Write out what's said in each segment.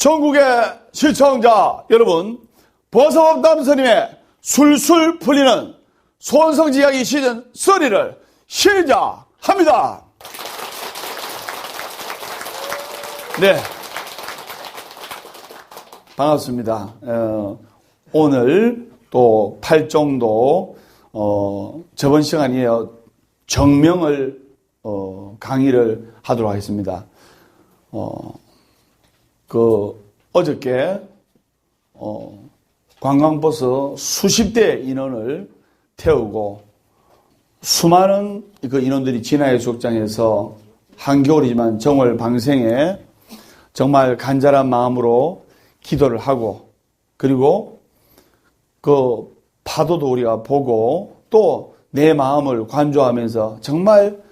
전국의 시청자 여러분, 버섯업담스님의 술술 풀리는 소원성지 이야기 시즌 3를 시작합니다. 네, 반갑습니다. 오늘 또 팔정도 저번 시간에 정명을 강의를 하도록 하겠습니다. 어저께 관광버스 수십 대 인원을 태우고 수많은 인원들이 진화해수욕장에서 한겨울이지만 정월 방생에 정말 간절한 마음으로 기도를 하고, 그리고 그 파도도 우리가 보고 또 내 마음을 관조하면서 정말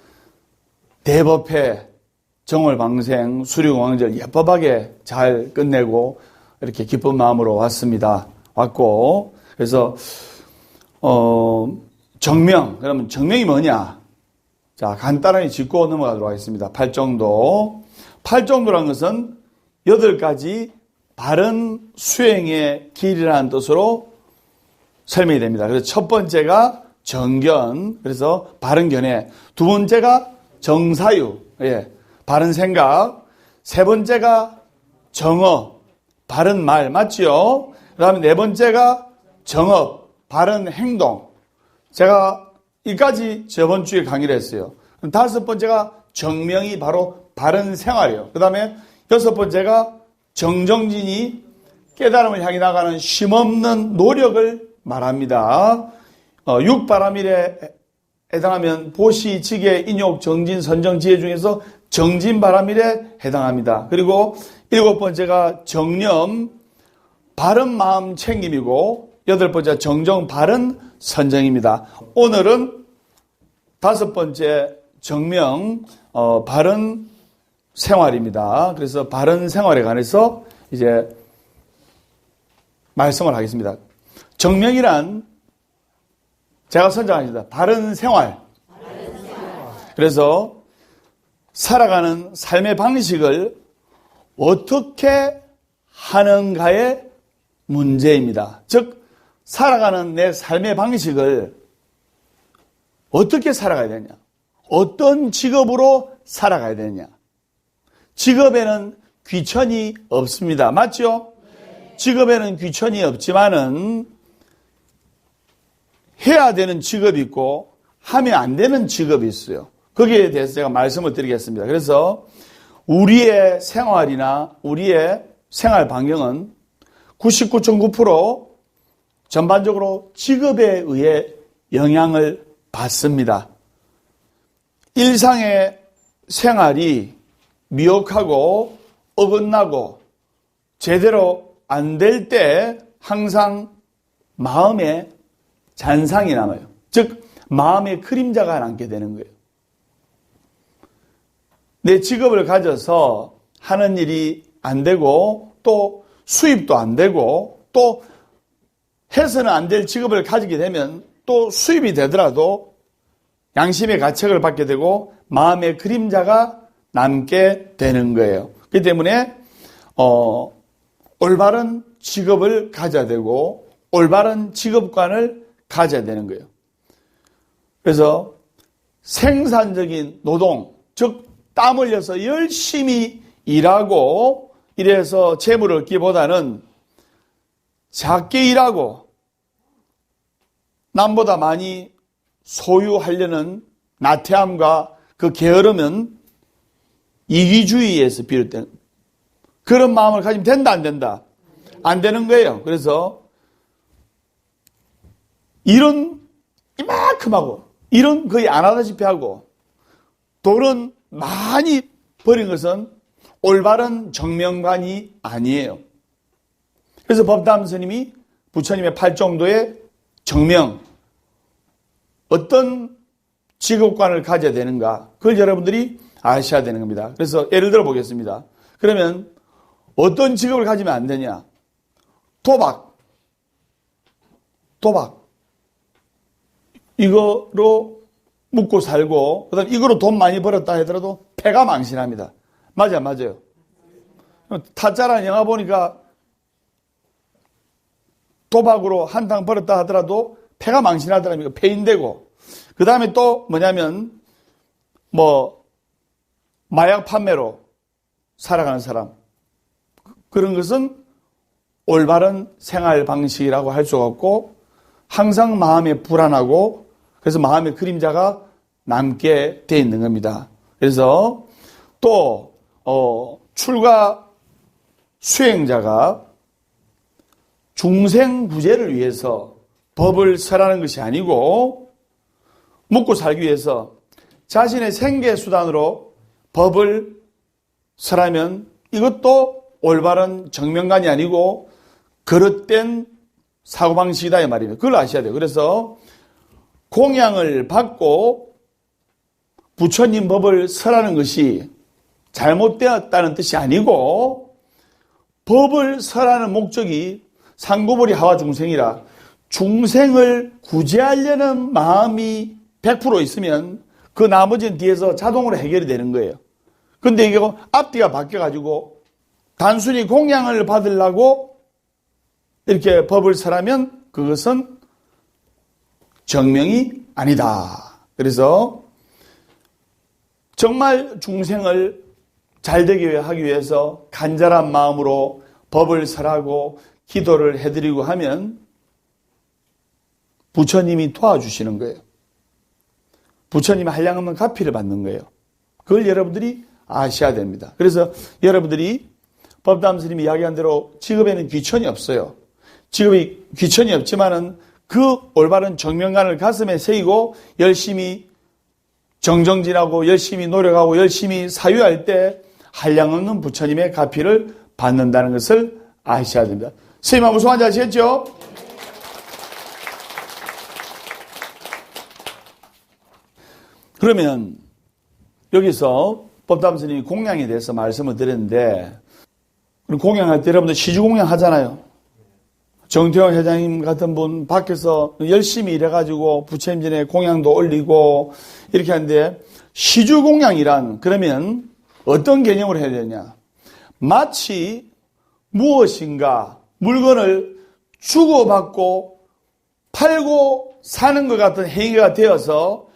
대법회 정월 방생 수령왕절 예법하게 잘 끝내고 이렇게 기쁜 마음으로 왔고, 그래서 정명, 그러면 정명이 뭐냐? 자, 간단하게 짚고 넘어가도록 하겠습니다. 팔정도라는 것은 8가지 바른 수행의 길이라는 뜻으로 설명이 됩니다. 그래서 첫 번째가 정견, 그래서 바른 견해. 두 번째가 정사유, 바른 생각. 세 번째가 정어, 바른 말, 맞지요? 그 다음에 네 번째가 정업, 바른 행동. 제가 이까지 저번 주에 강의를 했어요. 다섯 번째가 정명이 바로 바른 생활이에요. 그 다음에 여섯 번째가 정정진이 깨달음을 향해 나가는 쉼없는 노력을 말합니다. 육바람일에 해당하면 보시, 지계, 인욕, 정진, 선정, 지혜 중에서 정진바람일에 해당합니다. 그리고 일곱 번째가 정념, 바른 마음 챙김이고, 여덟 번째 정정, 바른 선정입니다. 오늘은 다섯 번째 정명, 바른 생활입니다. 그래서 바른 생활에 관해서 이제 말씀을 하겠습니다. 정명이란 제가 선정하겠습니다. 바른 생활. 그래서 살아가는 삶의 방식을 어떻게 하는가의 문제입니다. 즉, 살아가는 내 삶의 방식을 어떻게 살아가야 되냐? 어떤 직업으로 살아가야 되냐? 직업에는 귀천이 없습니다. 맞죠? 직업에는 귀천이 없지만은 해야 되는 직업이 있고 하면 안 되는 직업이 있어요. 거기에 대해서 제가 말씀을 드리겠습니다. 그래서 우리의 생활이나 우리의 생활 반경은 99.9% 전반적으로 직업에 의해 영향을 받습니다. 일상의 생활이 미혹하고 어긋나고 제대로 안 될 때 항상 마음에 잔상이 남아요. 즉, 마음의 그림자가 남게 되는 거예요. 내 직업을 가져서 하는 일이 안 되고, 또 수입도 안 되고, 또 해서는 안 될 직업을 가지게 되면 또 수입이 되더라도 양심의 가책을 받게 되고 마음의 그림자가 남게 되는 거예요. 그렇기 때문에 올바른 직업을 가져야 되고 올바른 직업관을 가져야 되는 거예요. 그래서 생산적인 노동, 즉 땀 흘려서 열심히 일하고 이래서 재물을 얻기보다는 작게 일하고 남보다 많이 소유하려는 나태함과 그 게으름은 이기주의에서 비롯된 그런 마음을 가지면 된다, 안 된다? 안 되는 거예요. 그래서 일은 이만큼 하고 일은 거의 안 하다시피 하고 돈은 많이 버린 것은 올바른 정명관이 아니에요. 그래서 법담 스님이 부처님의 팔정도의 정명, 어떤 직업관을 가져야 되는가, 그걸 여러분들이 아셔야 되는 겁니다. 그래서 예를 들어 보겠습니다. 그러면 어떤 직업을 가지면 안 되냐? 도박. 이거로 묵고 살고, 그 다음에 이거로 돈 많이 벌었다 하더라도 패가 망신합니다. 맞아요. 타짜라는 영화 보니까 도박으로 한탕 벌었다 하더라도 폐가 망신하더라니까 폐인되고, 그 다음에 또 뭐냐면 마약 판매로 살아가는 사람, 그런 것은 올바른 생활 방식이라고 할 수가 없고 항상 마음에 불안하고, 그래서 마음의 그림자가 남게 돼 있는 겁니다. 그래서 또 출가 수행자가 중생구제를 위해서 법을 설하는 것이 아니고 먹고 살기 위해서 자신의 생계수단으로 법을 설하면 이것도 올바른 정명관이 아니고 그릇된 사고방식이다 이 말입니다. 그걸 아셔야 돼요. 그래서 공양을 받고 부처님 법을 설하는 것이 잘못되었다는 뜻이 아니고, 법을 설하는 목적이 상구불이 하와 중생이라 중생을 구제하려는 마음이 100% 있으면 그 나머지는 뒤에서 자동으로 해결이 되는 거예요. 근데 이게 앞뒤가 바뀌어가지고 단순히 공양을 받으려고 이렇게 법을 설하면 그것은 정명이 아니다. 그래서 정말 중생을 잘되게 하기 위해서 간절한 마음으로 법을 설하고 기도를 해드리고 하면 부처님이 도와주시는 거예요. 부처님의 한량없는 가피를 받는 거예요. 그걸 여러분들이 아셔야 됩니다. 그래서 여러분들이 법담 스님이 이야기한 대로 직업에는 귀천이 없어요. 직업이 귀천이 없지만은 그 올바른 정명관을 가슴에 새기고 열심히 정정진하고 열심히 노력하고 열심히 사유할 때 한량없는 부처님의 가피를 받는다는 것을 아셔야 됩니다. 스님 무슨 말인지 아시겠죠? 그러면 여기서 법담 스님이 공양에 대해서 말씀을 드렸는데, 공양할 때 여러분들 시주공양 하잖아요. 정태영 회장님 같은 분 밖에서 열심히 일해가지고 부처님 전에 공양도 올리고 이렇게 하는데, 시주공양이란 그러면 어떤 개념으로 해야 되냐? 마치 무엇인가 물건을 주고받고 팔고 사는 것 같은 행위가 되어서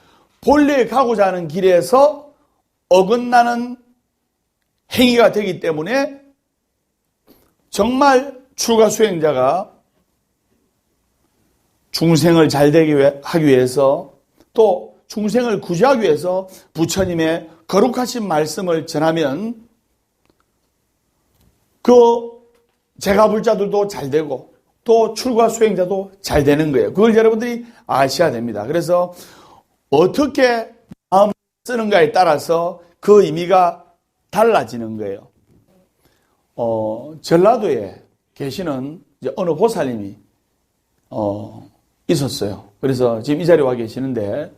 본래 가고자 하는 길에서 어긋나는 행위가 되기 때문에 정말 출가 수행자가 중생을 잘되게 하기 위해서 또 중생을 구제하기 위해서 부처님의 거룩하신 말씀을 전하면 그 제가불자들도 잘되고 또 출가 수행자도 잘되는 거예요. 그걸 여러분들이 아셔야 됩니다. 그래서 어떻게 마음을 쓰는가에 따라서 그 의미가 달라지는 거예요. 전라도에 계시는 어느 보살님이 있었어요. 그래서 지금 이 자리에 와 계시는데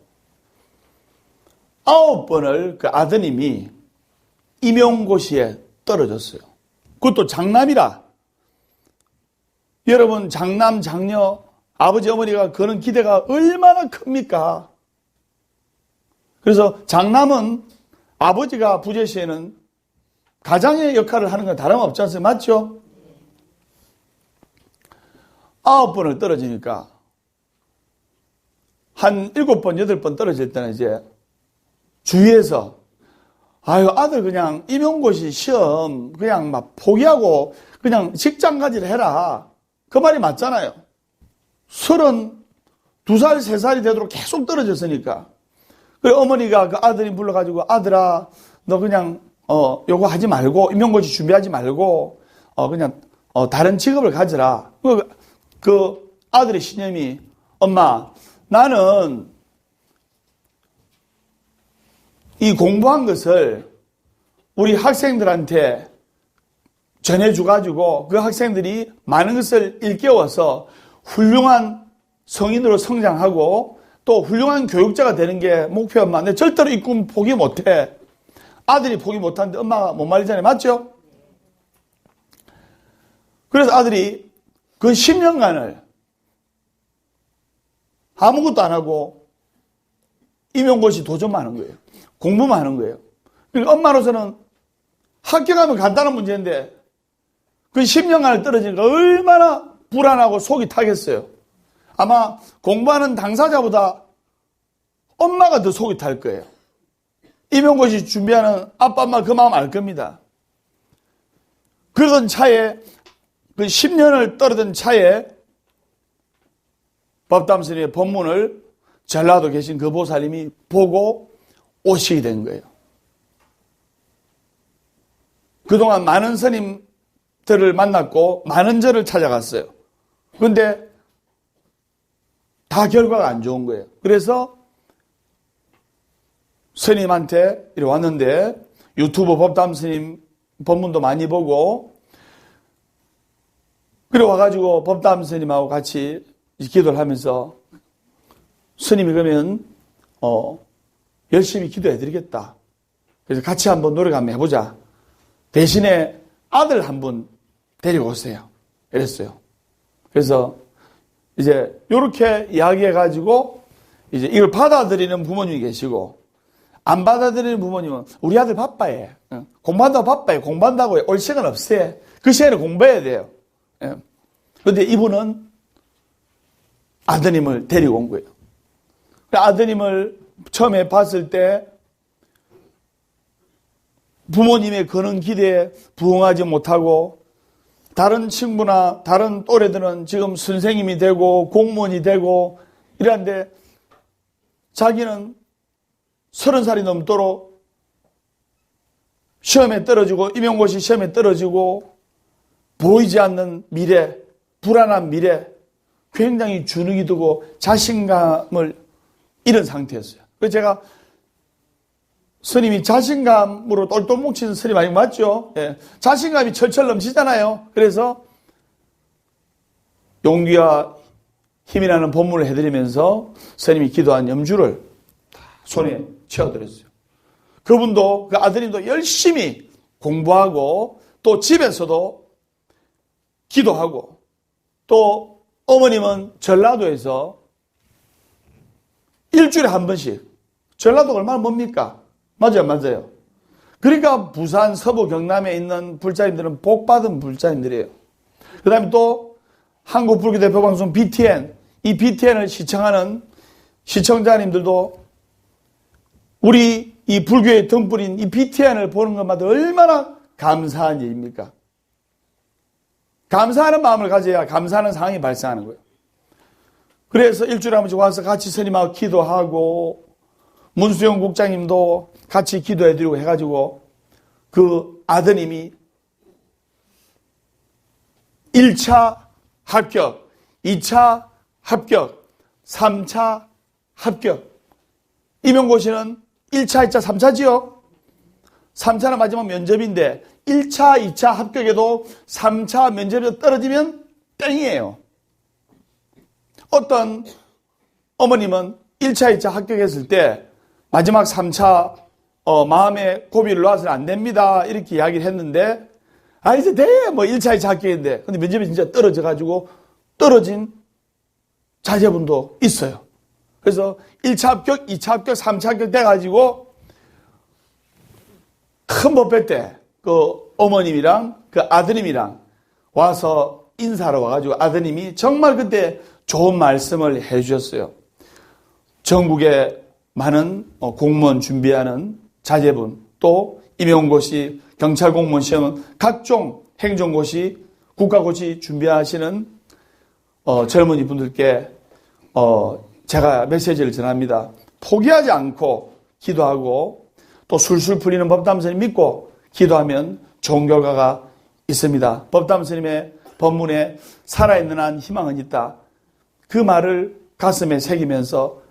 9번을 그 아드님이 임용고시에 떨어졌어요. 그것도 장남이라. 여러분 장남 장녀 아버지 어머니가 그런 기대가 얼마나 큽니까? 그래서 장남은 아버지가 부재시에는 가장의 역할을 하는 건 다름없지 않습니까? 맞죠? 9번을 떨어지니까 한 7번, 8번 떨어질 때는 이제 주위에서 아유 아들 그냥 임용고시 시험 그냥 막 포기하고 그냥 직장 가지를 해라. 그 말이 맞잖아요. 32살, 3살이 되도록 계속 떨어졌으니까. 그래 어머니가 그 아들이 불러가지고 아들아 너 그냥 요거 하지 말고 임용고시 준비하지 말고 그냥 다른 직업을 가져라. 그 아들의 신념이 엄마 나는 이 공부한 것을 우리 학생들한테 전해줘가지고 그 학생들이 많은 것을 일깨워서 훌륭한 성인으로 성장하고 또 훌륭한 교육자가 되는 게 목표야. 엄마. 근데 절대로 이 꿈 포기 못해. 아들이 포기 못하는데 엄마가 못 말리잖아요. 맞죠? 그래서 아들이 그 10년간을 아무것도 안 하고 임용고시 도전만 하는 거예요. 공부만 하는 거예요. 그러니까 엄마로서는 합격하면 간단한 문제인데 그 10년간을 떨어지니까 얼마나 불안하고 속이 타겠어요. 아마 공부하는 당사자보다 엄마가 더 속이 탈 거예요. 임용고시 준비하는 아빠, 엄마 그 마음 알 겁니다. 그러던 차에, 그 10년을 떨어진 차에 법담 스님의 법문을 전라도 계신 그 보살님이 보고 오시게 된 거예요. 그동안 많은 스님들을 만났고 많은 절을 찾아갔어요. 그런데 다 결과가 안 좋은 거예요. 그래서 스님한테 이렇게 왔는데 유튜브 법담 스님 법문도 많이 보고 그래 와가지고 법담 스님하고 같이 기도를 하면서 스님이 그러면 열심히 기도해 드리겠다. 그래서 같이 한번 노력 한번 해보자. 대신에 아들 한 분 데리고 오세요. 이랬어요. 그래서 이제 이렇게 이야기해가지고 이제 이걸 받아들이는 부모님이 계시고 안 받아들이는 부모님은 우리 아들 바빠해. 공부한다고 바빠해. 공부한다고 올 시간 없어요. 그 시간에 공부해야 돼요. 그런데 이분은 아드님을 데리고 온 거예요. 아드님을 처음에 봤을 때 부모님의 그런 기대에 부응하지 못하고 다른 친구나 다른 또래들은 지금 선생님이 되고 공무원이 되고 이러는데 자기는 30살이 넘도록 시험에 떨어지고 임용고시 시험에 떨어지고 보이지 않는 미래, 불안한 미래, 굉장히 주눅이 들고 자신감을 잃은 상태였어요. 그래서 제가 스님이 자신감으로 똘똘 뭉치는 스님 아니고 맞죠? 예. 자신감이 철철 넘치잖아요. 그래서 용기와 힘이 나는 법문을 해드리면서 스님이 기도한 염주를 손에 채워드렸어요. 그분도 그 아드님도 열심히 공부하고 또 집에서도 기도하고 또 어머님은 전라도에서 일주일에 한 번씩 전라도가 얼마나 멉니까? 맞아요. 그러니까 부산, 서부, 경남에 있는 불자님들은 복받은 불자님들이에요. 그 다음에 또 한국불교대표방송 BTN, 이 BTN을 시청하는 시청자님들도 우리 이 불교의 등불인 이 BTN을 보는 것마다 얼마나 감사한 일입니까? 감사하는 마음을 가져야 감사하는 상황이 발생하는 거예요. 그래서 일주일에 한 번씩 와서 같이 스님하고 기도하고 문수영 국장님도 같이 기도해드리고 해가지고 그 아드님이 1차 합격, 2차 합격, 3차 합격. 임용고시는 1차, 2차, 3차지요. 3차는 마지막 면접인데 1차, 2차 합격에도 3차 면접에서 떨어지면 땡이에요. 어떤 어머님은 1차, 2차 합격했을 때 마지막 3차 마음에 고비를 놓아서는 안 됩니다. 이렇게 이야기를 했는데 이제 돼. 뭐 1차, 2차 합격인데 근데 면접이 진짜 떨어져가지고 떨어진 자제분도 있어요. 그래서 1차 합격, 2차 합격, 3차 합격 돼가지고 큰 법회 때 그 어머님이랑 그 아드님이랑 와서 인사하러 와가지고 아드님이 정말 그때 좋은 말씀을 해주셨어요. 전국에 많은 공무원 준비하는 자제분, 또 임용고시, 경찰공무원 시험, 각종 행정고시, 국가고시 준비하시는 젊은이 분들께 제가 메시지를 전합니다. 포기하지 않고 기도하고 또 술술 풀리는 법담 스님 믿고 기도하면 좋은 결과가 있습니다. 법담 스님의 법문에 살아있는 한 희망은 있다. 그 말을 가슴에 새기면서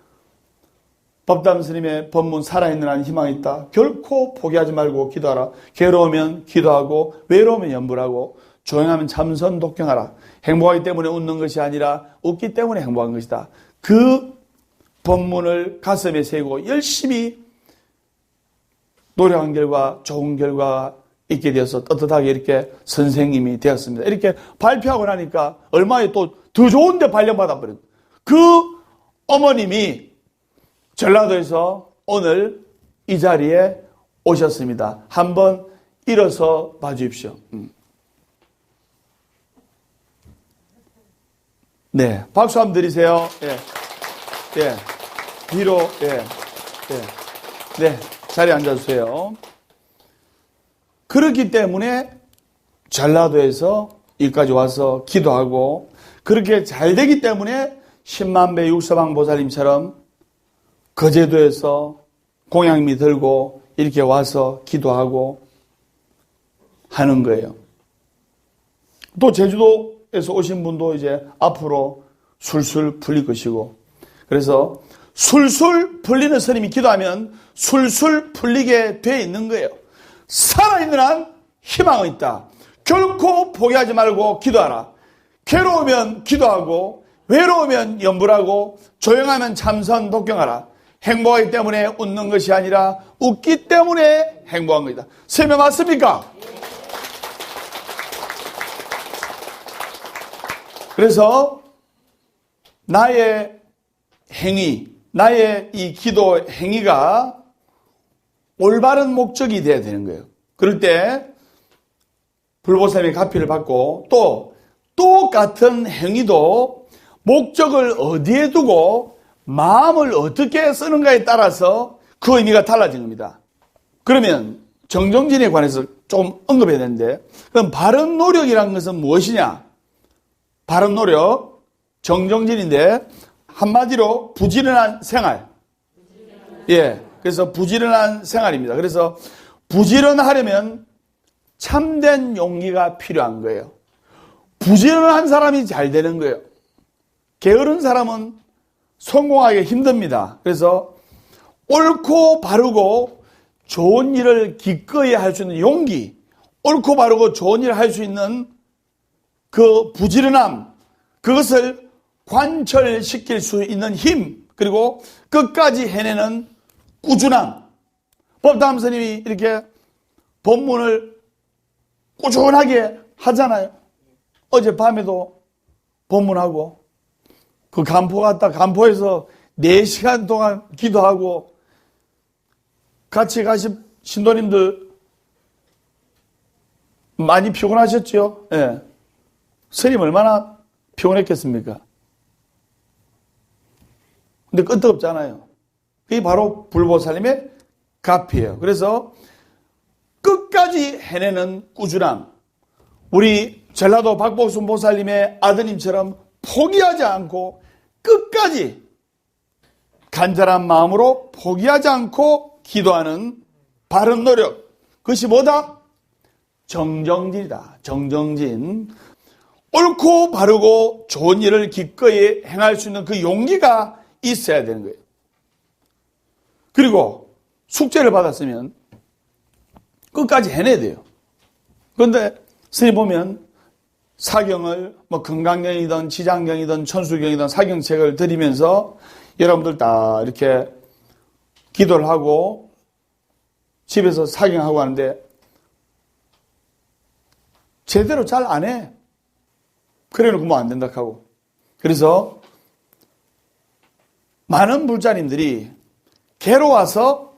법담 스님의 법문 살아있는 한 희망이 있다. 결코 포기하지 말고 기도하라. 괴로우면 기도하고 외로우면 염불하고 조용하면 참선 독경하라. 행복하기 때문에 웃는 것이 아니라 웃기 때문에 행복한 것이다. 그 법문을 가슴에 새고 열심히 노력한 결과 좋은 결과가 있게 되어서 떳떳하게 이렇게 선생님이 되었습니다. 이렇게 발표하고 나니까 얼마에 또 더 좋은 데 발령받아 버린 그 어머님이 전라도에서 오늘 이 자리에 오셨습니다. 한번 일어서 봐 주십시오. 네, 박수 한번 드리세요. 예, 예, 뒤로, 예, 예, 네, 자리에 앉아주세요. 그렇기 때문에 전라도에서 여기까지 와서 기도하고, 그렇게 잘 되기 때문에 10만배 육서방 보살님처럼 거제도에서 공양미 들고 이렇게 와서 기도하고 하는 거예요. 또 제주도에서 오신 분도 이제 앞으로 술술 풀릴 것이고, 그래서 술술 풀리는 스님이 기도하면 술술 풀리게 돼 있는 거예요. 살아있는 한 희망은 있다. 결코 포기하지 말고 기도하라. 괴로우면 기도하고, 외로우면 염불하고, 조용하면 참선 독경하라. 행복하기 때문에 웃는 것이 아니라 웃기 때문에 행복한 것이다. 설명 맞습니까? 그래서 나의 행위, 나의 이 기도 행위가 올바른 목적이 돼야 되는 거예요. 그럴 때 불보살님의 가피를 받고, 또 똑같은 행위도 목적을 어디에 두고 마음을 어떻게 쓰는가에 따라서 그 의미가 달라진 겁니다. 그러면 정정진에 관해서 좀 언급해야 되는데, 그럼 바른 노력이라는 것은 무엇이냐? 바른 노력, 정정진인데 한마디로 부지런한 생활. 예, 그래서 부지런한 생활입니다. 그래서 부지런하려면 참된 용기가 필요한 거예요. 부지런한 사람이 잘 되는 거예요. 게으른 사람은 성공하기 힘듭니다. 그래서 옳고 바르고 좋은 일을 기꺼이 할 수 있는 용기, 옳고 바르고 좋은 일을 할 수 있는 그 부지런함, 그것을 관철시킬 수 있는 힘, 그리고 끝까지 해내는 꾸준함. 법담 스님이 이렇게 법문을 꾸준하게 하잖아요. 어젯밤에도 법문하고, 그 간포 갔다 간포에서 4시간 동안 기도하고, 같이 가신 신도님들 많이 피곤하셨죠? 예. 스님 얼마나 피곤했겠습니까? 근데 끄떡없잖아요. 그게 바로 불보살님의 가피예요. 그래서 끝까지 해내는 꾸준함. 우리 전라도 박복순 보살님의 아드님처럼 포기하지 않고 끝까지 간절한 마음으로 포기하지 않고 기도하는 바른 노력. 그것이 뭐다? 정정진이다. 정정진. 옳고 바르고 좋은 일을 기꺼이 행할 수 있는 그 용기가 있어야 되는 거예요. 그리고 숙제를 받았으면 끝까지 해내야 돼요. 그런데 스님 보면 사경을 금강경이든 지장경이든 천수경이든 사경책을 드리면서 여러분들 다 이렇게 기도를 하고 집에서 사경하고 하는데 제대로 잘 안 해. 그래 놓고 뭐 안 된다 하고. 그래서 많은 불자님들이 괴로워서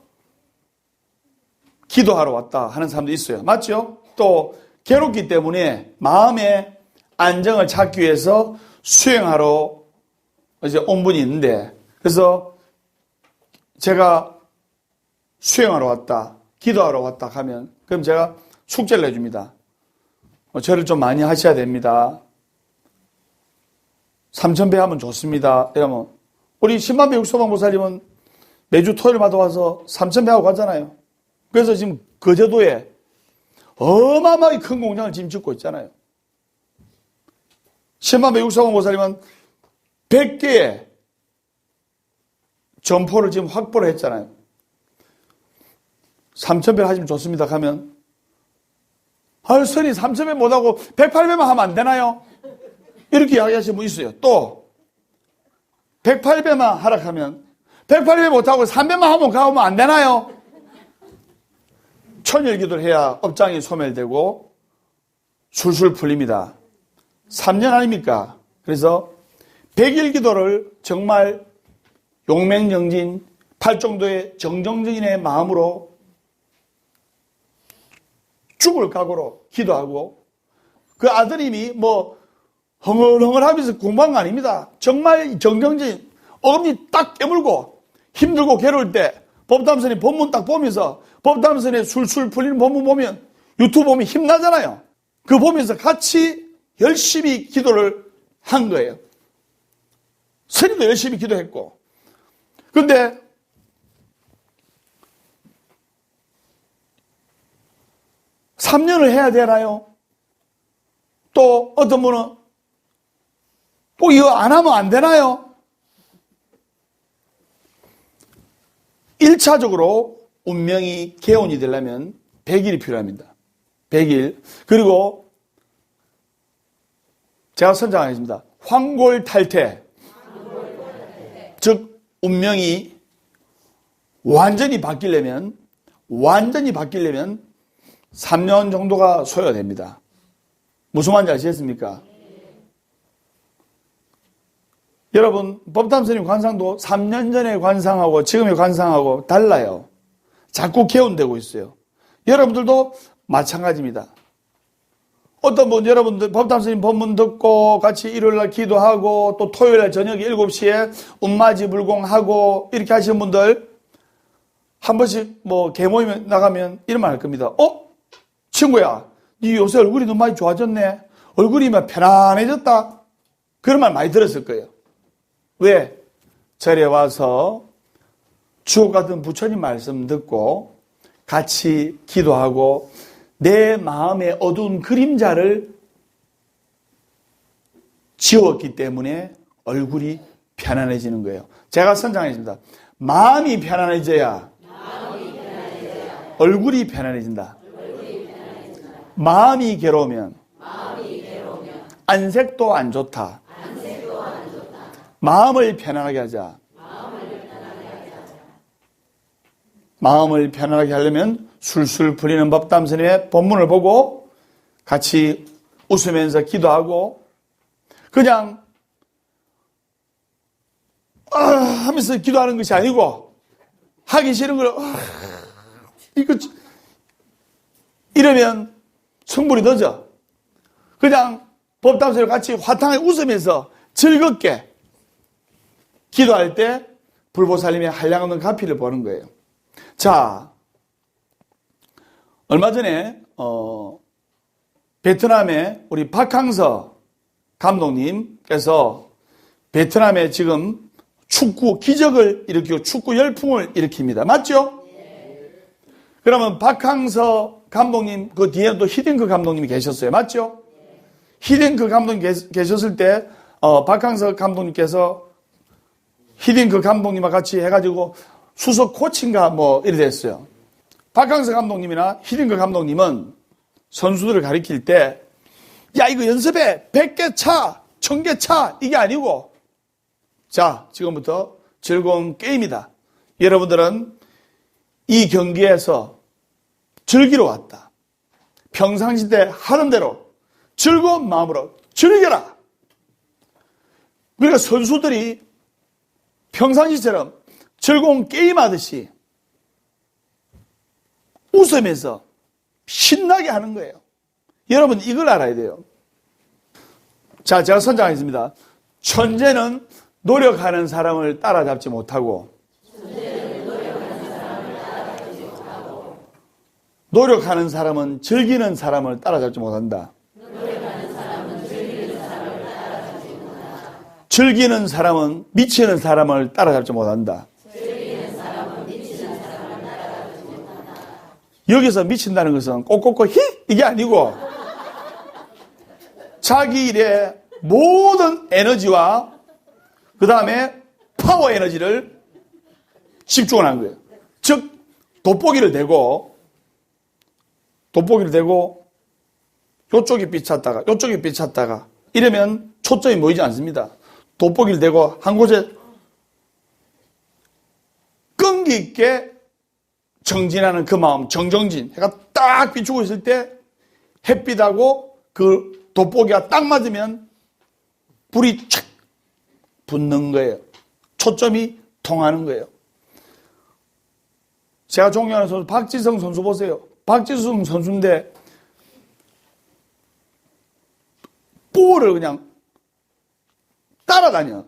기도하러 왔다 하는 사람도 있어요. 맞죠? 또 괴롭기 때문에 마음의 안정을 찾기 위해서 수행하러 이제 온 분이 있는데, 그래서 제가 수행하러 왔다, 기도하러 왔다 하면, 그럼 제가 숙제를 해줍니다. 절을 좀 많이 하셔야 됩니다. 3000배 하면 좋습니다. 이러면 우리 10만배 육서방 보살님은 매주 토요일마다 와서 3000배 하고 가잖아요. 그래서 지금 거제도에 어마어마하게 큰 공장을 지금 짓고 있잖아요. 10만배 육서방 보살님은 100개의 점포를 지금 확보를 했잖아요. 3000배 하시면 좋습니다. 가면 스님 3000배 못하고 108배만 하면 안 되나요? 이렇게 이야기하시는 분 있어요. 또 108배만 하라 하면 108배 못하고 3배만 하면 가면 안 되나요? 천일기도를 해야 업장이 소멸되고 술술 풀립니다. 3년 아닙니까? 그래서 100일기도를 정말 용맹정진, 팔정도의 정정정인의 마음으로 죽을 각오로 기도하고, 그 아드님이 흥얼흥얼하면서 공부한 거 아닙니다. 정말 정정진 어금니 딱 깨물고 힘들고 괴로울 때 법담선의 본문 딱 보면서 법담선의 술술 풀리는 본문 보면 유튜브 보면 힘나잖아요. 그 보면서 같이 열심히 기도를 한 거예요. 스님도 열심히 기도했고. 근데 (3년을) 해야 되나요? 또 어떤 분은 꼭 이거 안 하면 안 되나요? 1차적으로 운명이 개운이 되려면 100일이 필요합니다. 100일. 그리고 제가 선정하겠습니다. 황골탈퇴. 즉 운명이 완전히 바뀌려면 3년 정도가 소요됩니다. 무슨 말인지 아시겠습니까? 여러분, 법담스님 관상도 3년 전의 관상하고 지금의 관상하고 달라요. 자꾸 개운되고 있어요. 여러분들도 마찬가지입니다. 어떤 분, 여러분들 법담스님 법문 듣고 같이 일요일날 기도하고 또 토요일날 저녁 7시에 운마지 불공하고 이렇게 하시는 분들 한 번씩 뭐 개모임에 나가면 이런 말 할 겁니다. 친구야, 네 요새 얼굴이 너무 많이 좋아졌네. 얼굴이 막 편안해졌다. 그런 말 많이 들었을 거예요. 왜? 절에 와서 주옥 같은 부처님 말씀 듣고 같이 기도하고 내 마음의 어두운 그림자를 지웠기 때문에 얼굴이 편안해지는 거예요. 제가 선장했습니다. 마음이 편안해져야 얼굴이 편안해진다. 마음이 괴로우면 안색도 안 좋다. 마음을 편안하게 하자. 마음을 편안하게 하려면 술술 풀리는 법담스님의 본문을 보고 같이 웃으면서 기도하고 그냥 하면서 기도하는 것이 아니고 하기 싫은 걸 이러면 성불이 늦어. 그냥 법담스님 같이 화탕하게 웃으면서 즐겁게 기도할 때 불보살님의 한량없는 가피를 보는 거예요. 자, 얼마 전에 베트남의 우리 박항서 감독님께서 베트남에 지금 축구 기적을 일으키고 축구 열풍을 일으킵니다. 맞죠? 그러면 박항서 감독님 그 뒤에 또 히딩크 감독님이 계셨어요. 맞죠? 히딩크 감독님 계셨을 때 박항서 감독님께서 히딩크 감독님과 같이 해가지고 수석 코치인가 뭐 이래 됐어요. 박항서 감독님이나 히딩크 감독님은 선수들을 가리킬 때 야 이거 연습해 100개 차 1000개 차 이게 아니고 자 지금부터 즐거운 게임이다. 여러분들은 이 경기에서 즐기러 왔다. 평상시 때 하는 대로 즐거운 마음으로 즐겨라. 그러니까 선수들이 평상시처럼 즐거운 게임하듯이 웃으면서 신나게 하는 거예요. 여러분 이걸 알아야 돼요. 자, 제가 선정하겠습니다. 천재는 노력하는 사람을 따라잡지 못하고 노력하는 사람은 즐기는 사람을 따라잡지 못한다. 즐기는 사람은 미치는 사람을 따라잡지 못한다. 여기서 미친다는 것은 꼭꼭꼭 히 이게 아니고 자기 일에 모든 에너지와 그 다음에 파워 에너지를 집중을 하는 거예요. 즉 돋보기를 대고 요쪽이 비쳤다가 요쪽이 비쳤다가 이러면 초점이 모이지 않습니다. 돋보기를 대고 한 곳에 끈기 있게 정진하는 그 마음, 정정진. 해가 딱 비추고 있을 때 햇빛하고 그 돋보기가 딱 맞으면 불이 착 붙는 거예요. 초점이 통하는 거예요. 제가 존경하는 선수 박지성 선수 보세요. 박지성 선수인데 볼을 그냥 따라다녀.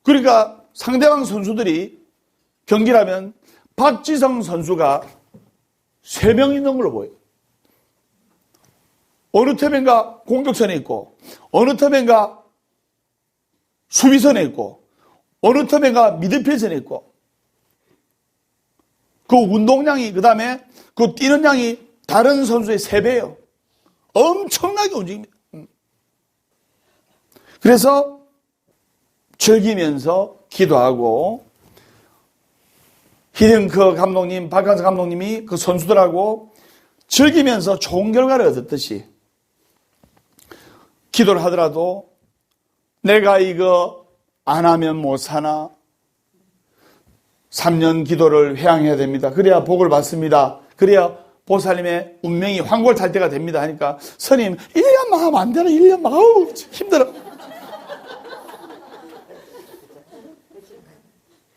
그러니까 상대방 선수들이 경기를 하면 박지성 선수가 3명 있는 걸로 보여요. 어느 틈엔가 공격선에 있고, 어느 틈엔가 수비선에 있고, 어느 틈엔가 미드필드선에 있고, 그 운동량이, 그 다음에 그 뛰는 양이 다른 선수의 3배예요. 엄청나게 움직입니다. 그래서 즐기면서 기도하고, 히딩크 감독님, 박한서 감독님이 그 선수들하고 즐기면서 좋은 결과를 얻었듯이 기도를 하더라도 내가 이거 안 하면 못 사나? 3년 기도를 회양해야 됩니다. 그래야 복을 받습니다. 그래야 보살님의 운명이 황골탈 때가 됩니다. 하니까 스님 1년만 하면 안 되나? 1년만 아우 힘들어.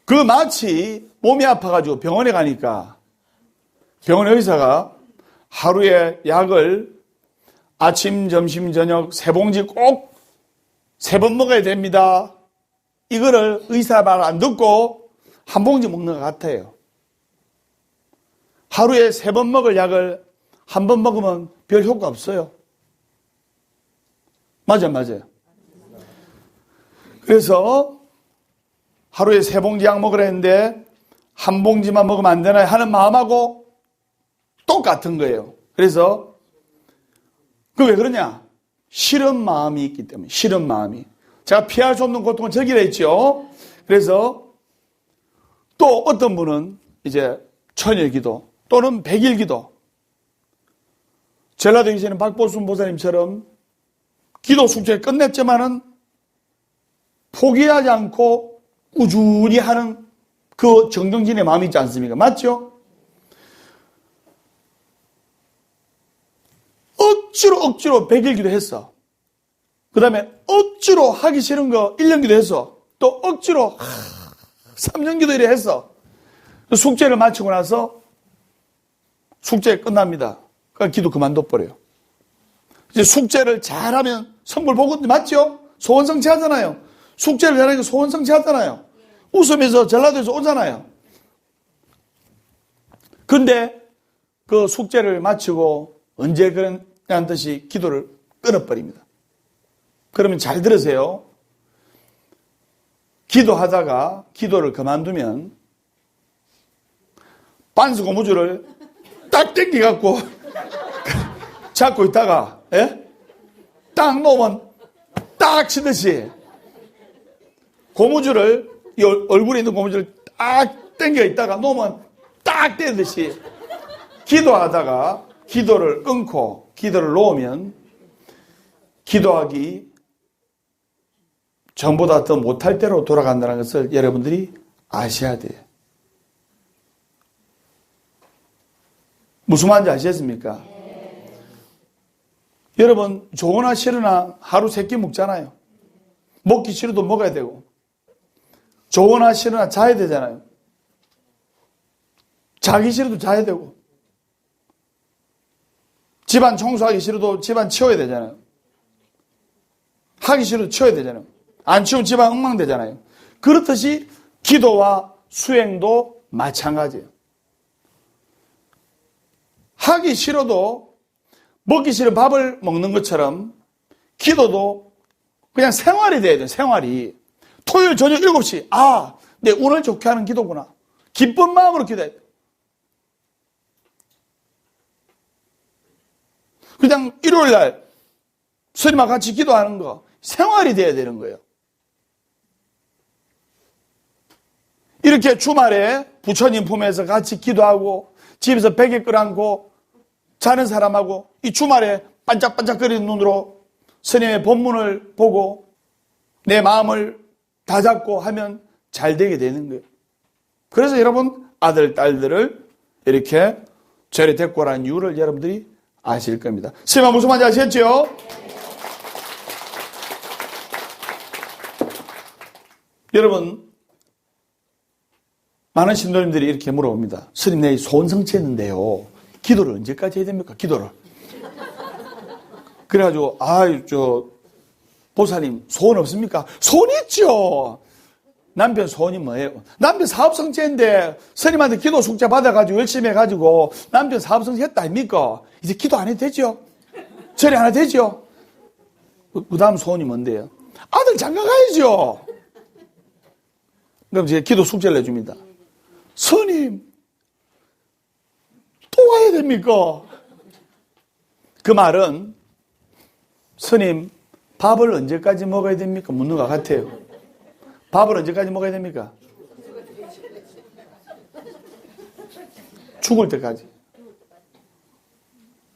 그 마치 몸이 아파가지고 병원에 가니까 병원 의사가 하루에 약을 아침, 점심, 저녁 3봉지 꼭 3번 먹어야 됩니다. 이거를 의사 말 안 듣고 1봉지 먹는 것 같아요. 하루에 3번 먹을 약을 1번 먹으면 별 효과 없어요. 맞아요. 그래서 하루에 3봉지 약 먹으라 했는데 1봉지만 먹으면 안 되나요? 하는 마음하고 똑같은 거예요. 그래서 그 왜 그러냐? 싫은 마음이 있기 때문에. 싫은 마음이. 제가 피할 수 없는 고통을 저기라 했죠. 그래서 또 어떤 분은 이제 천일기도 또는 백일기도. 전라도 계시는 박보순 보사님처럼 기도 숙제 끝냈지만은 포기하지 않고 꾸준히 하는 그 정정진의 마음이 있지 않습니까? 맞죠? 억지로 100일기도 했어. 그 다음에 억지로 하기 싫은 거 1년기도 했어. 또 억지로 3년기도 이래 했어. 숙제를 마치고 나서 숙제 끝납니다. 그러니까 기도 그만둬버려요. 이제 숙제를 잘하면 성불 보거든요. 맞죠? 소원성취 하잖아요. 숙제를 잘하니까 소원성취 하잖아요. 웃으면서 전라도에서 오잖아요. 근데 그 숙제를 마치고 언제 그런 듯이 기도를 끊어버립니다. 그러면 잘 들으세요. 기도하다가 기도를 그만두면 반스 고무줄을 딱 당겨갖고 잡고 있다가 딱 놓으면 딱 치듯이 고무줄을 이 얼굴에 있는 고무줄을 딱 당겨 있다가 놓으면 딱 떼듯이 기도하다가 기도를 끊고 기도를 놓으면 기도하기 전보다 더 못할 대로 돌아간다는 것을 여러분들이 아셔야 돼요. 무슨 말인지 아시겠습니까? 여러분 좋으나 싫으나 하루 3끼 먹잖아요. 먹기 싫어도 먹어야 되고 좋으나 싫으나 자야 되잖아요. 자기 싫어도 자야 되고 집안 청소하기 싫어도 집안 치워야 되잖아요. 하기 싫어도 치워야 되잖아요. 안 치우면 집안 엉망되잖아요. 그렇듯이 기도와 수행도 마찬가지예요. 하기 싫어도 먹기 싫은 밥을 먹는 것처럼 기도도 그냥 생활이 돼야 돼요. 생활이. 토요일 저녁 7시 내 운을 좋게 하는 기도구나. 기쁜 마음으로 기도해야 돼요. 그냥 일요일날 스님하고 같이 기도하는 거 생활이 돼야 되는 거예요. 이렇게 주말에 부처님 품에서 같이 기도하고 집에서 베개 끌어안고 자는 사람하고 이 주말에 반짝반짝거리는 눈으로 스님의 법문을 보고 내 마음을 다잡고 하면 잘 되게 되는 거예요. 그래서 여러분 아들, 딸들을 이렇게 절에 데리고 오라는 이유를 여러분들이 아실 겁니다. 스님아 무슨 말인지 아시겠죠? 여러분 많은 신도님들이 이렇게 물어봅니다. 스님 내일 소원성취했는데요. 기도를 언제까지 해야 됩니까? 기도를. 그래가지고 보사님, 소원 없습니까? 소원 있죠. 남편 소원이 뭐예요? 남편 사업성취인데 스님한테 기도 숙제 받아가지고 열심히 해가지고 남편 사업성취 했다 아닙니까? 이제 기도 안 해도 되죠? 절에 안 해도 되죠? 그 다음 소원이 뭔데요? 아들 장가 가야죠. 그럼 제가 기도 숙제를 해줍니다. 스님, 또 와야 됩니까? 그 말은 스님, 밥을 언제까지 먹어야 됩니까? 묻는 것 같아요. 밥을 언제까지 먹어야 됩니까? 죽을 때까지.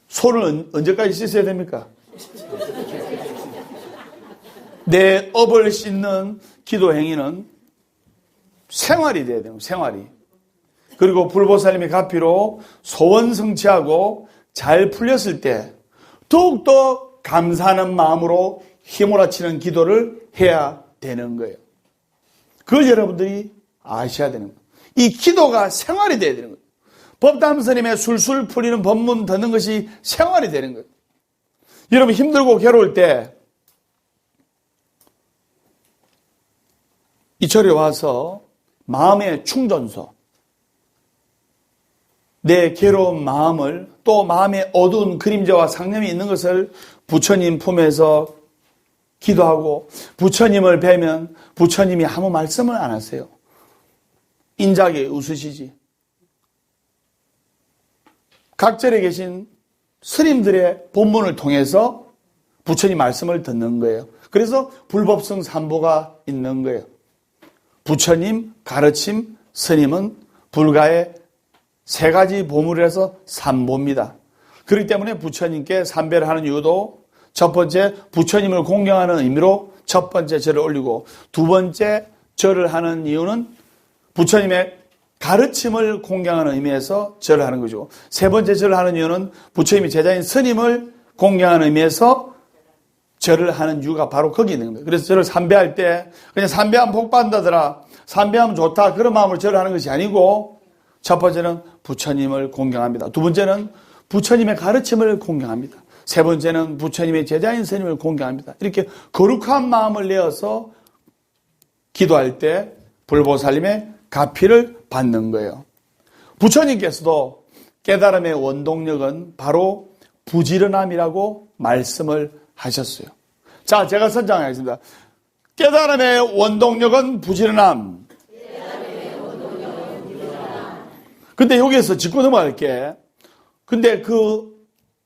손을 언제까지 씻어야 됩니까? 내 업을 씻는 기도 행위는 생활이 돼야 돼요. 생활이. 그리고 불보살님의 가피로 소원 성취하고 잘 풀렸을 때 더욱더 감사하는 마음으로 휘몰아치는 기도를 해야 되는 거예요. 그걸 여러분들이 아셔야 되는 거예요. 이 기도가 생활이 돼야 되는 거예요. 법담 스님의 술술 풀리는 법문 듣는 것이 생활이 되는 거예요. 여러분 힘들고 괴로울 때 이 절에 와서 마음의 충전소, 내 괴로운 마음을 또 마음의 어두운 그림자와 상념이 있는 것을 부처님 품에서 기도하고 부처님을 뵈면 부처님이 아무 말씀을 안 하세요. 인자하게 웃으시지. 각 절에 계신 스님들의 본문을 통해서 부처님 말씀을 듣는 거예요. 그래서 불법성 삼보가 있는 거예요. 부처님, 가르침, 스님은 불가의 세 가지 보물이라서 삼보입니다. 그렇기 때문에 부처님께 삼배를 하는 이유도 첫 번째 부처님을 공경하는 의미로 첫 번째 절을 올리고 두 번째 절을 하는 이유는 부처님의 가르침을 공경하는 의미에서 절을 하는 거죠. 세 번째 절을 하는 이유는 부처님의 제자인 스님을 공경하는 의미에서 절을 하는 이유가 바로 거기 있는 겁니다. 그래서 절을 삼배할 때 그냥 삼배하면 복 받는다더라, 삼배하면 좋다 그런 마음으로 절을 하는 것이 아니고 첫 번째는 부처님을 공경합니다. 두 번째는 부처님의 가르침을 공경합니다. 세 번째는 부처님의 제자인 스님을 공경합니다. 이렇게 거룩한 마음을 내어서 기도할 때 불보살님의 가피를 받는 거예요. 부처님께서도 깨달음의 원동력은 바로 부지런함이라고 말씀을 하셨어요. 자, 제가 선장하겠습니다. 깨달음의 원동력은 부지런함. 근데 여기에서 짚고 넘어갈게. 근데 그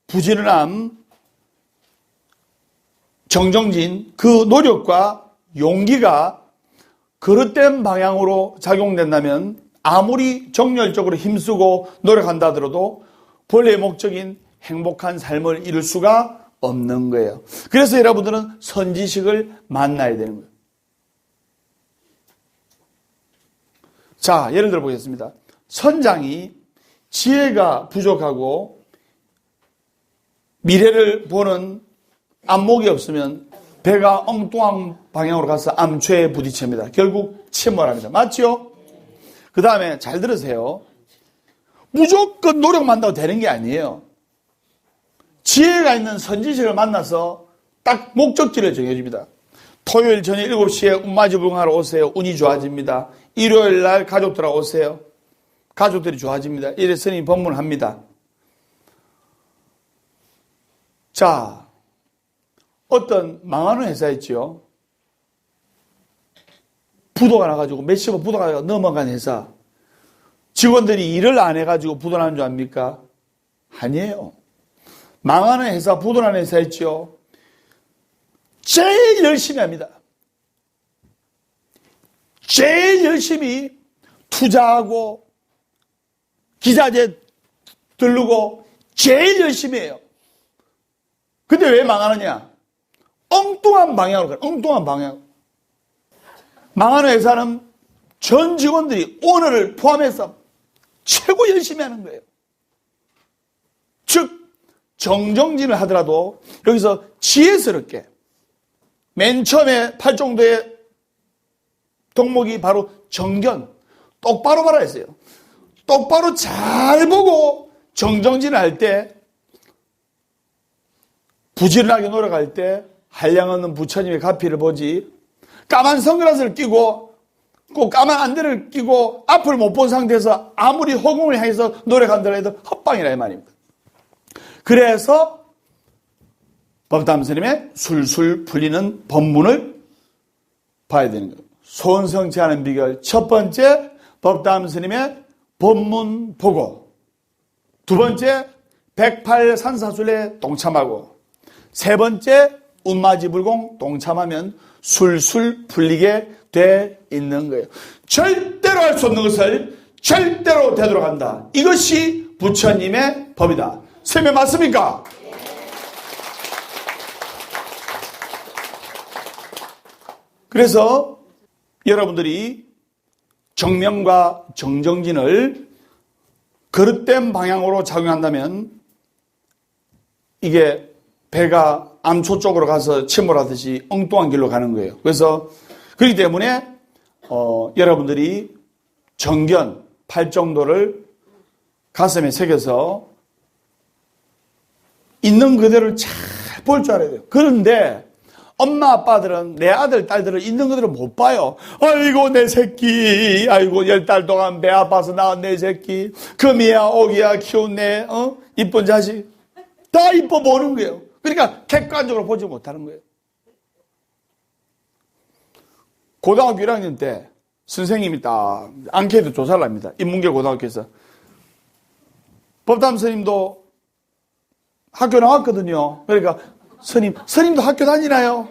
부지런함, 정정진, 그 노력과 용기가 그릇된 방향으로 작용된다면 아무리 정열적으로 힘쓰고 노력한다 하더라도 본래의 목적인 행복한 삶을 이룰 수가 없는 거예요. 그래서 여러분들은 선지식을 만나야 되는 거예요. 자, 예를 들어 보겠습니다. 선장이 지혜가 부족하고 미래를 보는 안목이 없으면 배가 엉뚱한 방향으로 가서 암초에 부딪힙니다. 결국 침몰합니다. 맞죠? 그 다음에 잘 들으세요. 무조건 노력만 한다고 되는 게 아니에요. 지혜가 있는 선지식을 만나서 딱 목적지를 정해줍니다. 토요일 저녁 7시에 운마지불강하러 오세요. 운이 좋아집니다. 일요일 날 가족들하고 오세요. 가족들이 좋아집니다. 이래 스님이 법문합니다. 자, 어떤 망하는 회사 있죠. 부도가 나가지고 몇십억 부도가 나가지고 넘어간 회사. 직원들이 일을 안 해가지고 부도 나는 줄 압니까? 아니에요. 망하는 회사, 부도나는 회사 있죠. 제일 열심히 합니다. 제일 열심히 투자하고 기자재 들르고 제일 열심히 해요. 근데 왜 망하느냐? 엉뚱한 방향으로 가요. 엉뚱한 방향. 망하는 회사는 전 직원들이 오너를 포함해서 최고 열심히 하는 거예요. 즉 정정진을 하더라도 여기서 지혜스럽게 맨 처음에 팔정도의 덕목이 바로 정견, 똑바로 봐라 했어요. 똑바로 잘 보고 정정진을 할 때, 부지런하게 노력할 때 한량없는 부처님의 가피를 보지 까만 선글라스를 끼고 꼭 까만 안대를 끼고 앞을 못 본 상태에서 아무리 허공을 향해서 노력한다고 해도 헛방이라 이 말입니다. 그래서 법담 스님의 술술 풀리는 법문을 봐야 되는 거예요. 소원성치 않은 비결 첫 번째 법담 스님의 법문 보고, 두 번째 108산사술에 동참하고, 세 번째 운마지불공 동참하면 술술 풀리게 돼 있는 거예요. 절대로 할 수 없는 것을 절대로 되도록 한다. 이것이 부처님의 법이다. 설명 맞습니까? 그래서 여러분들이 정명과 정정진을 그릇된 방향으로 작용한다면 이게 배가 암초 쪽으로 가서 침몰하듯이 엉뚱한 길로 가는 거예요. 그래서 그렇기 때문에 여러분들이 정견, 팔정도를 가슴에 새겨서 있는 그대로 잘 볼 줄 알아야 돼요. 그런데 엄마 아빠들은 내 아들 딸들을 있는 그대로 못 봐요. 아이고 내 새끼, 아이고 10달 동안 배 아파서 낳은 내 새끼, 금이야 오기야 키운 내 이쁜 자식 다 이뻐 보는 거예요. 그러니까 객관적으로 보지 못하는 거예요. 고등학교 1학년 때 선생님이 딱 앙케이트 조사를 합니다. 인문계 고등학교에서. 법담 스님도 학교 나왔거든요. 그러니까 스님도 학교 다니나요?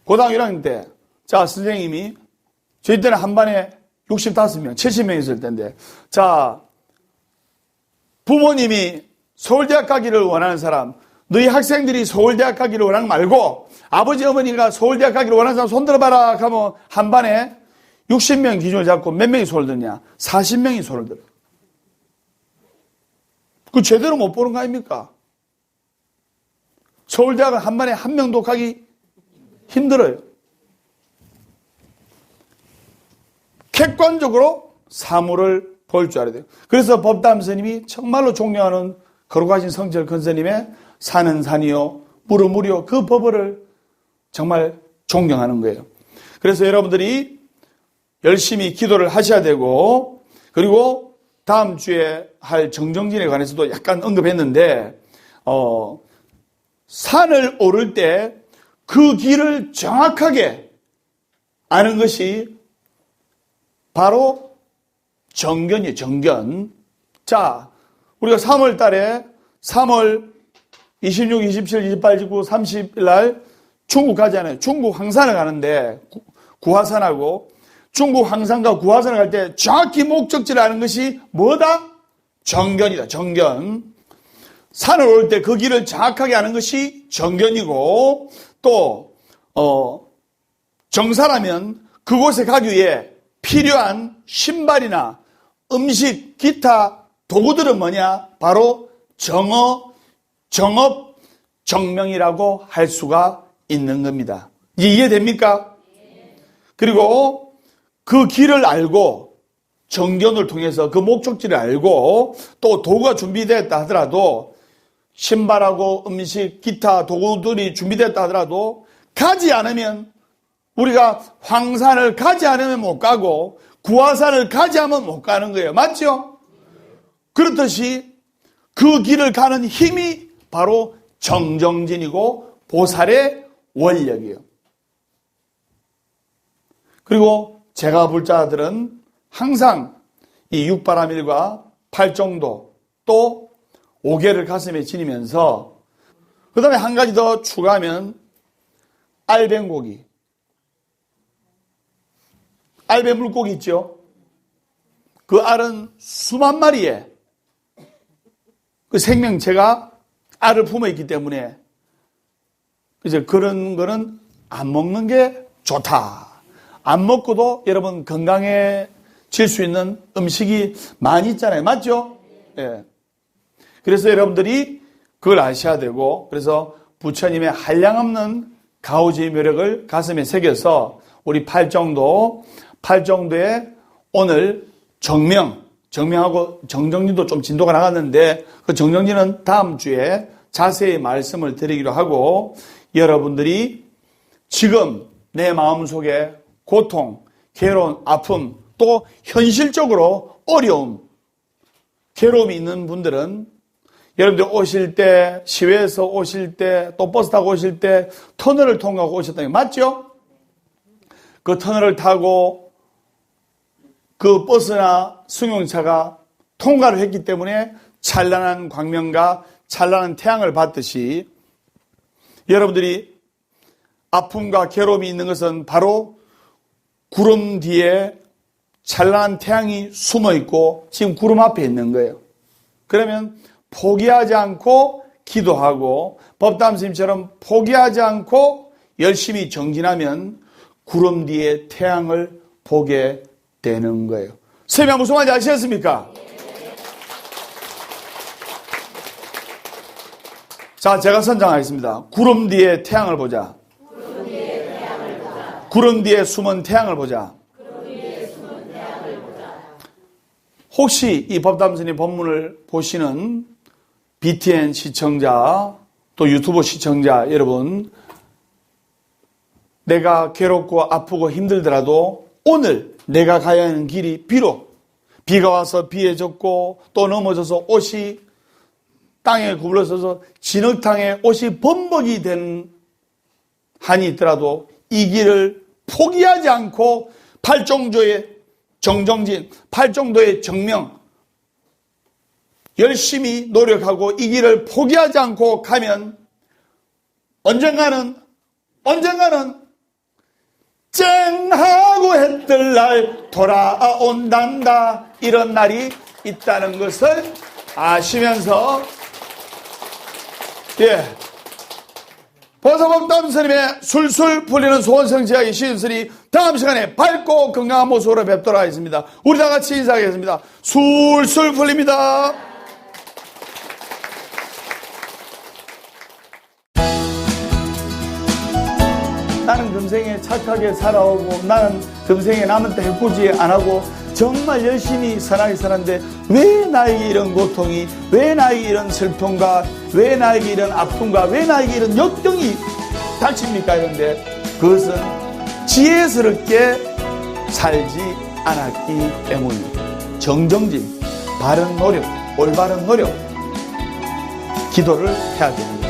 고등학교 1학년 때, 자, 선생님이, 저희 때는 한 반에 65명, 70명 있을 텐데, 자, 부모님이 서울대학 가기를 원하는 사람, 너희 학생들이 서울대학 가기를 원하는 거 말고, 아버지, 어머니가 서울대학 가기를 원하는 사람 손 들어봐라 하면 한 반에 60명 기준을 잡고 몇 명이 손을 드냐? 40명이 손을 들어요. 그 제대로 못 보는 거 아닙니까? 서울대학은 한 반에 한 명도 가기 힘들어요. 객관적으로 사물을 볼 줄 알아야 돼요. 그래서 법담 스님이 정말로 존경하는 거룩하신 성철 큰 스님의 산은 산이요 물은 물이요 그 법을 정말 존경하는 거예요. 그래서 여러분들이 열심히 기도를 하셔야 되고, 그리고 다음 주에 할 정정진에 관해서도 약간 언급했는데 산을 오를 때 그 길을 정확하게 아는 것이 바로 정견이에요. 정견. 자, 우리가 3월 달에 3월 26, 27, 28, 29, 30일 날 중국 가잖아요. 중국 황산을 가는데 구화산하고 중국 황산과 구화산을 갈 때 정확히 목적지를 아는 것이 뭐다? 정견이다. 정견. 산을 오를 때 그 길을 정확하게 아는 것이 정견이고, 또 정사라면 그곳에 가기 위해 필요한 신발이나 음식, 기타 도구들은 뭐냐? 바로 정업, 정명이라고 할 수가 있는 겁니다. 이해됩니까? 그리고 그 길을 알고 정견을 통해서 그 목적지를 알고 또 도구가 준비되었다 하더라도 신발하고 음식, 기타 도구들이 준비됐다 하더라도 가지 않으면, 우리가 황산을 가지 않으면 못 가고 구화산을 가지 않으면 못 가는 거예요. 맞죠? 그렇듯이 그 길을 가는 힘이 바로 정정진이고 보살의 원력이에요. 그리고 제가 볼 자들은 항상 이 육바라밀과 팔정도 또 5개를 가슴에 지니면서, 그 다음에 한 가지 더 추가하면 알뱀고기. 알뱀 물고기 있죠? 그 알은 수만 마리의 그 생명체가 알을 품어 있기 때문에 이제 그런 거는 안 먹는 게 좋다. 안 먹고도 여러분 건강해질 수 있는 음식이 많이 있잖아요. 맞죠? 예. 그래서 여러분들이 그걸 아셔야 되고, 그래서 부처님의 한량없는 가오지 묘력을 가슴에 새겨서 우리 팔정도에 오늘 정명하고 정정진도 좀 진도가 나갔는데 그 정정진은 다음 주에 자세히 말씀을 드리기로 하고, 여러분들이 지금 내 마음속에 고통, 괴로운, 아픔, 또 현실적으로 어려움, 괴로움이 있는 분들은 여러분들 오실 때, 시외에서 오실 때, 또 버스 타고 오실 때 터널을 통과하고 오셨다는 게 맞죠? 그 터널을 타고 그 버스나 승용차가 통과를 했기 때문에 찬란한 광명과 찬란한 태양을 받듯이 여러분들이 아픔과 괴로움이 있는 것은 바로 구름 뒤에 찬란한 태양이 숨어 있고 지금 구름 앞에 있는 거예요. 그러면 포기하지 않고 기도하고 법담 스님처럼 포기하지 않고 열심히 정진하면 구름 뒤에 태양을 보게 되는 거예요. 선생님 무슨 말인지 아시겠습니까? 자, 제가 선정하겠습니다. 구름 뒤에 태양을 보자. 구름 뒤에 숨은 태양을 보자. 혹시 이 법담 스님 본문을 보시는 BTN 시청자 또 유튜브 시청자 여러분, 내가 괴롭고 아프고 힘들더라도 오늘 내가 가야 하는 길이 비록 비가 와서 비에 젖고 또 넘어져서 옷이 땅에 구부러져서 진흙탕에 옷이 범벅이 된 한이 있더라도 이 길을 포기하지 않고 팔정도의 정정진, 팔정도의 정명 열심히 노력하고 이 길을 포기하지 않고 가면 언젠가는 쨍하고 해뜰 날 돌아온단다, 이런 날이 있다는 것을 아시면서 보사법담 스님의 술술 풀리는 소원성취하기 시즌3 다음 시간에 밝고 건강한 모습으로 뵙도록 하겠습니다. 우리 다 같이 인사하겠습니다. 술술 풀립니다. 나는 금생에 착하게 살아오고 나는 금생에 남한테 해코지 안 하고 정말 열심히 선하게 살았는데 왜 나에게 이런 고통이, 왜 나에게 이런 슬픔과 왜 나에게 이런 아픔과 왜 나에게 이런 역경이 닥칩니까? 이런데 그것은 지혜스럽게 살지 않았기 때문입니다. 정정진, 바른 노력, 올바른 노력, 기도를 해야 됩니다.